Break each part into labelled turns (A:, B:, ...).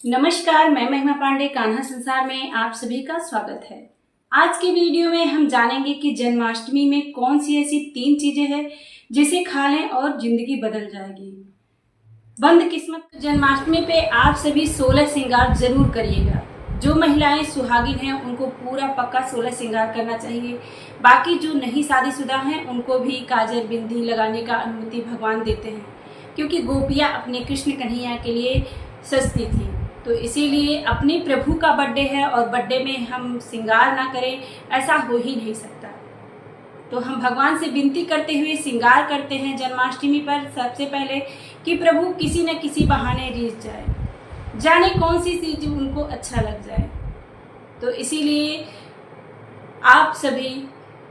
A: नमस्कार, मैं महिमा पांडे कान्हा संसार में आप सभी का स्वागत है। आज के वीडियो में हम जानेंगे कि जन्माष्टमी में कौन सी ऐसी 3 चीजें हैं जिसे खा लें और जिंदगी बदल जाएगी। बंद किस्मत। जन्माष्टमी पे आप सभी 16 श्रृंगार जरूर करिएगा। जो महिलाएं सुहागिन हैं उनको पूरा पक्का 16 श्रृंगार करना चाहिए। बाकी जो नहीं शादीशुदा हैं उनको भी काजल बिंदी लगाने का अनुमति भगवान देते हैं, क्योंकि गोपियां अपने कृष्ण कन्हैया के लिए सजती थी। तो इसीलिए अपने प्रभु का बर्थडे है और बर्थडे में हम श्रृंगार ना करें, ऐसा हो ही नहीं सकता। तो हम भगवान से विनती करते हुए श्रृंगार करते हैं जन्माष्टमी पर सबसे पहले कि प्रभु किसी न किसी बहाने रिझ जाए, जाने कौन सी चीज उनको अच्छा लग जाए। तो इसीलिए आप सभी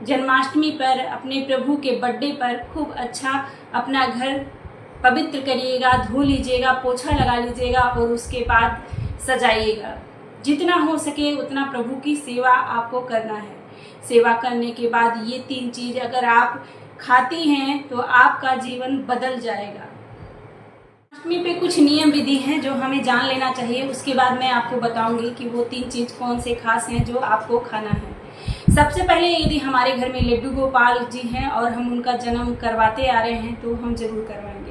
A: जन्माष्टमी पर अपने प्रभु के बर्थडे पर खूब अच्छा अपना घर पवित्र करिएगा, धो लीजिएगा, पोछा लगा लीजिएगा और उसके बाद सजाइएगा। जितना हो सके उतना प्रभु की सेवा आपको करना है। सेवा करने के बाद ये 3 चीज अगर आप खाती हैं तो आपका जीवन बदल जाएगा। अष्टमी पे कुछ नियम विधि हैं जो हमें जान लेना चाहिए। उसके बाद मैं आपको बताऊंगी कि वो 3 चीज कौन से खास हैं जो आपको खाना है। सबसे पहले यदि हमारे घर में लड्डू गोपाल जी हैं और हम उनका जन्म करवाते आ रहे हैं तो हम जरूर करवाएंगे।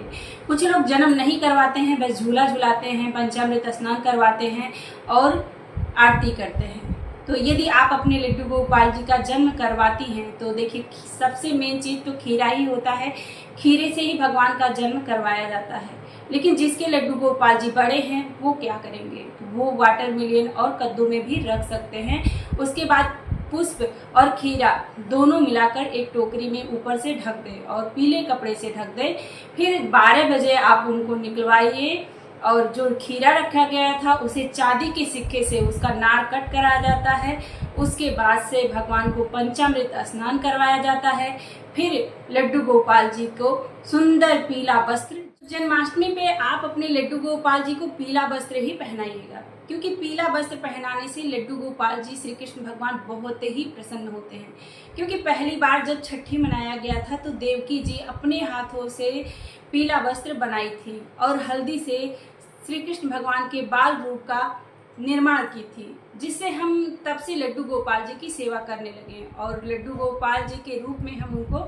A: कुछ लोग जन्म नहीं करवाते हैं, बस झूला झुलाते हैं, पंचामृत स्नान करवाते हैं और आरती करते हैं। तो यदि आप अपने लड्डू गोपाल जी का जन्म करवाती हैं तो देखिए सबसे मेन चीज तो खीरा ही होता है। खीरे से ही भगवान का जन्म करवाया जाता है। लेकिन जिसके लड्डू गोपाल जी बड़े हैं वो क्या करेंगे, वो वाटरमेलन और कद्दू में भी रख सकते हैं। उसके बाद पुष्प और खीरा दोनों मिलाकर एक टोकरी में ऊपर से ढक दें और पीले कपड़े से ढक दें। फिर 12 बजे आप उनको निकलवाइए और जो खीरा रखा गया था उसे चांदी के सिक्के से उसका नार कट कराया जाता है। उसके बाद से भगवान को पंचामृत स्नान करवाया जाता है। फिर लड्डू गोपाल जी को सुंदर पीला वस्त्र, जन्माष्टमी पे आप अपने लड्डू गोपाल जी को पीला वस्त्र ही पहनाइएगा, क्योंकि पीला वस्त्र पहनाने से लड्डू गोपाल जी श्री कृष्ण भगवान बहुत ही प्रसन्न होते हैं। क्योंकि पहली बार जब छठी मनाया गया था तो देवकी जी अपने हाथों से पीला वस्त्र बनाई थी और हल्दी से श्री कृष्ण भगवान के बाल रूप का निर्माण की थी, जिससे हम तब से लड्डू गोपाल जी की सेवा करने लगे और लड्डू गोपाल जी के रूप में हम उनको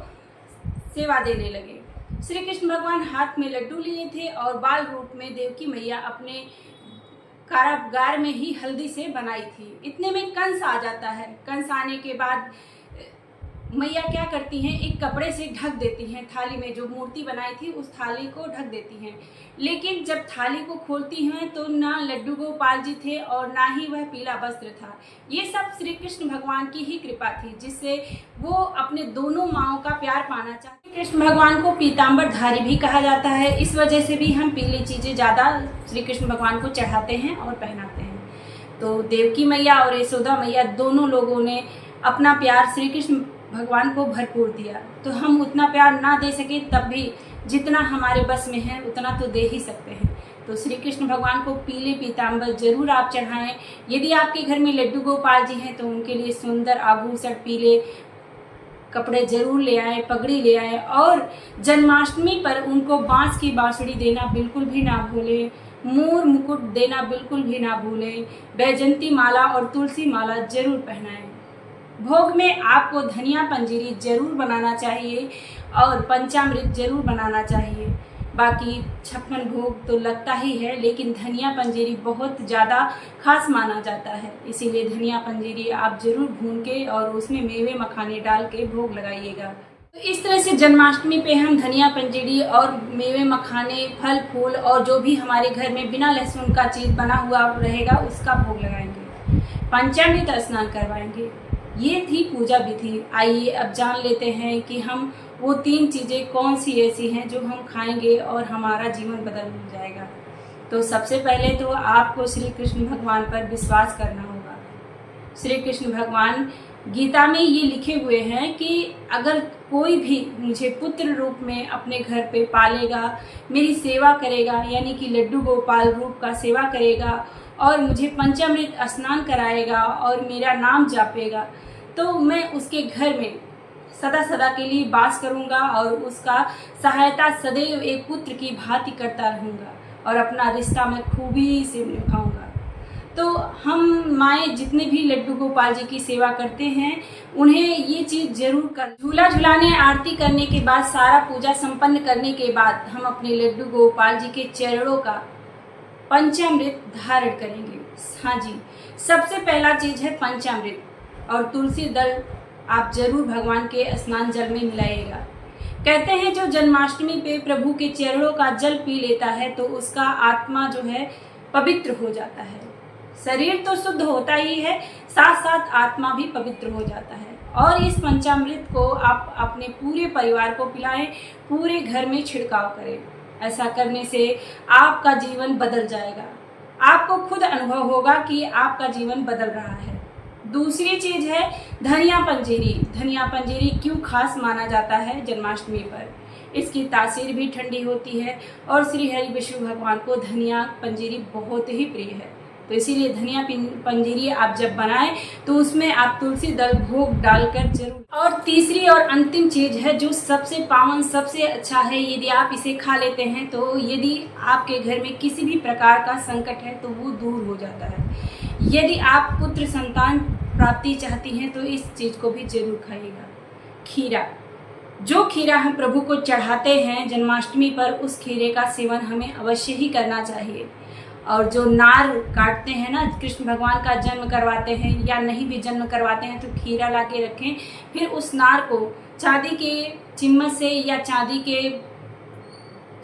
A: सेवा देने लगे। श्री कृष्ण भगवान हाथ में लड्डू लिए थे और बाल रूप में देवकी मैया अपने कारागार में ही हल्दी से बनाई थी। इतने में कंस आ जाता है। कंस आने के बाद मैया क्या करती हैं, एक कपड़े से ढक देती हैं। थाली में जो मूर्ति बनाई थी उस थाली को ढक देती हैं। लेकिन जब थाली को खोलती हैं तो ना लड्डू गोपाल जी थे और ना ही वह पीला वस्त्र था। ये सब श्री कृष्ण भगवान की ही कृपा थी, जिससे वो अपने दोनों माँओं का प्यार पाना चाहते। कृष्ण भगवान को पीताम्बर धारी भी कहा जाता है। इस वजह से भी हम पीली चीजें ज्यादा श्री कृष्ण भगवान को चढ़ाते हैं और पहनाते हैं। तो देवकी मैया और यशोदा मैया दोनों लोगों ने अपना प्यार श्री कृष्ण भगवान को भरपूर दिया। तो हम उतना प्यार ना दे सके तब भी जितना हमारे बस में है उतना तो दे ही सकते हैं। तो श्री कृष्ण भगवान को पीले पीताम्बर जरूर आप चढ़ाएं। यदि आपके घर में लड्डू गोपाल जी हैं तो उनके लिए सुंदर आभूषण पीले कपड़े जरूर ले आए, पगड़ी ले आए और जन्माष्टमी पर उनको बांस की बांसुरी देना बिल्कुल भी ना भूलें। मोर मुकुट देना बिल्कुल भी ना भूलें। बैजंती माला और तुलसी माला जरूर पहनाएं। भोग में आपको धनिया पंजीरी जरूर बनाना चाहिए और पंचामृत जरूर बनाना चाहिए। बाकी 56 भोग तो लगता ही है, लेकिन धनिया पंजीरी बहुत ज़्यादा खास माना जाता है। इसीलिए धनिया पंजीरी आप जरूर भून के और उसमें मेवे मखाने डाल के भोग लगाइएगा। तो इस तरह से जन्माष्टमी पे हम धनिया पंजीरी और मेवे मखाने, फल फूल और जो भी हमारे घर में बिना लहसुन का चीज़ बना हुआ रहेगा उसका भोग लगाएंगे, पंचामृत स्नान करवाएंगे। ये थी पूजा विधि। आइए अब जान लेते हैं कि हम वो 3 चीज़ें कौन सी ऐसी हैं जो हम खाएंगे और हमारा जीवन बदल जाएगा। तो सबसे पहले तो आपको श्री कृष्ण भगवान पर विश्वास करना होगा। श्री कृष्ण भगवान गीता में ये लिखे हुए हैं कि अगर कोई भी मुझे पुत्र रूप में अपने घर पे पालेगा, मेरी सेवा करेगा, यानी कि लड्डू गोपाल रूप का सेवा करेगा और मुझे पंचामृत स्नान कराएगा और मेरा नाम जापेगा, तो मैं उसके घर में सदा सदा के लिए वास करूंगा और उसका सहायता सदैव एक पुत्र की भांति करता रहूंगा। और अपना रिश्ता मैं खूबी से निभाऊंगा। तो हम माएँ जितने भी लड्डू गोपाल जी की सेवा करते हैं उन्हें ये चीज़ जरूर कर, झूला झुलाने आरती करने के बाद, सारा पूजा संपन्न करने के बाद हम अपने लड्डू गोपाल जी के चरणों का पंचामृत धारण करेंगे। हाँ जी, सबसे पहला चीज है पंचामृत, और तुलसी दल आप जरूर भगवान के स्नान जल में मिलाइएगा। कहते हैं जो जन्माष्टमी पे प्रभु के चरणों का जल पी लेता है तो उसका आत्मा जो है पवित्र हो जाता है। शरीर तो शुद्ध होता ही है, साथ साथ आत्मा भी पवित्र हो जाता है। और इस पंचामृत को आप अपने पूरे परिवार को पिलाएं, पूरे घर में छिड़काव करें। ऐसा करने से आपका जीवन बदल जाएगा, आपको खुद अनुभव होगा कि आपका जीवन बदल रहा है। दूसरी चीज है धनिया पंजीरी। धनिया पंजीरी क्यों खास माना जाता है जन्माष्टमी पर? इसकी तासीर भी ठंडी होती है और श्री हरि विष्णु भगवान को धनिया पंजीरी बहुत ही प्रिय है। तो इसीलिए धनिया पंजीरी आप जब बनाएं तो उसमें आप तुलसी दल भोग डालकर जरूर। और तीसरी और अंतिम चीज है जो सबसे पावन, सबसे अच्छा है, यदि आप इसे खा लेते हैं तो यदि आपके घर में किसी भी प्रकार का संकट है तो वो दूर हो जाता है। यदि आप पुत्र संतान प्राप्ति चाहती हैं तो इस चीज को भी जरूर खाइएगा। खीरा, जो खीरा हम प्रभु को चढ़ाते हैं जन्माष्टमी पर, उस खीरे का सेवन हमें अवश्य ही करना चाहिए। और जो नार काटते हैं ना, कृष्ण भगवान का जन्म करवाते हैं या नहीं भी जन्म करवाते हैं तो खीरा ला के रखें। फिर उस नार को चांदी के चिम्मच से या चांदी के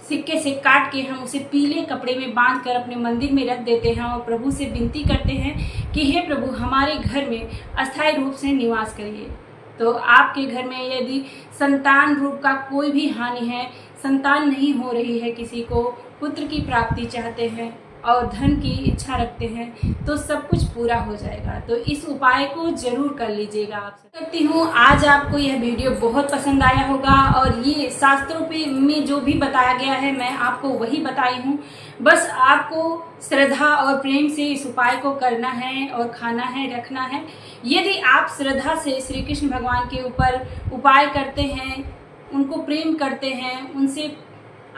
A: सिक्के से काट के हम उसे पीले कपड़े में बांध कर अपने मंदिर में रख देते हैं और प्रभु से विनती करते हैं कि हे प्रभु हमारे घर में अस्थायी रूप से निवास करिए। तो आपके घर में यदि संतान रूप का कोई भी हानि है, संतान नहीं हो रही है, किसी को पुत्र की प्राप्ति चाहते हैं और धन की इच्छा रखते हैं तो सब कुछ पूरा हो जाएगा। तो इस उपाय को जरूर कर लीजिएगा। आपसे करती हूँ आज आपको यह वीडियो बहुत पसंद आया होगा और ये शास्त्रों पे में जो भी बताया गया है मैं आपको वही बताई हूँ। बस आपको श्रद्धा और प्रेम से इस उपाय को करना है और खाना है, रखना है। यदि आप श्रद्धा से श्री कृष्ण भगवान के ऊपर उपाय करते हैं, उनको प्रेम करते हैं, उनसे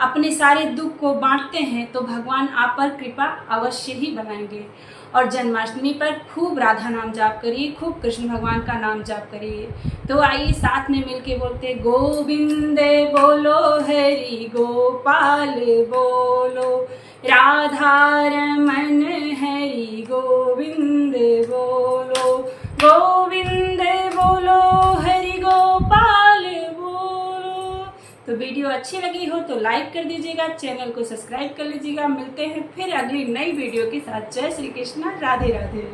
A: अपने सारे दुख को बांटते हैं तो भगवान आप पर कृपा अवश्य ही बनाएंगे। और जन्माष्टमी पर खूब राधा नाम जाप करिए, खूब कृष्ण भगवान का नाम जाप करिए। तो आइए साथ में मिलके बोलते गोविंद बोलो, हरि गोपाल बोलो, राधा रमन हरि गोविंद बोलो, गोविंद बोलो, हरि गोपाल बोलो। तो वीडियो अच्छी लगी हो तो लाइक कर दीजिएगा, चैनल को सब्सक्राइब कर लीजिएगा। मिलते हैं फिर अगली नई वीडियो के साथ। जय श्री कृष्ण, राधे राधे।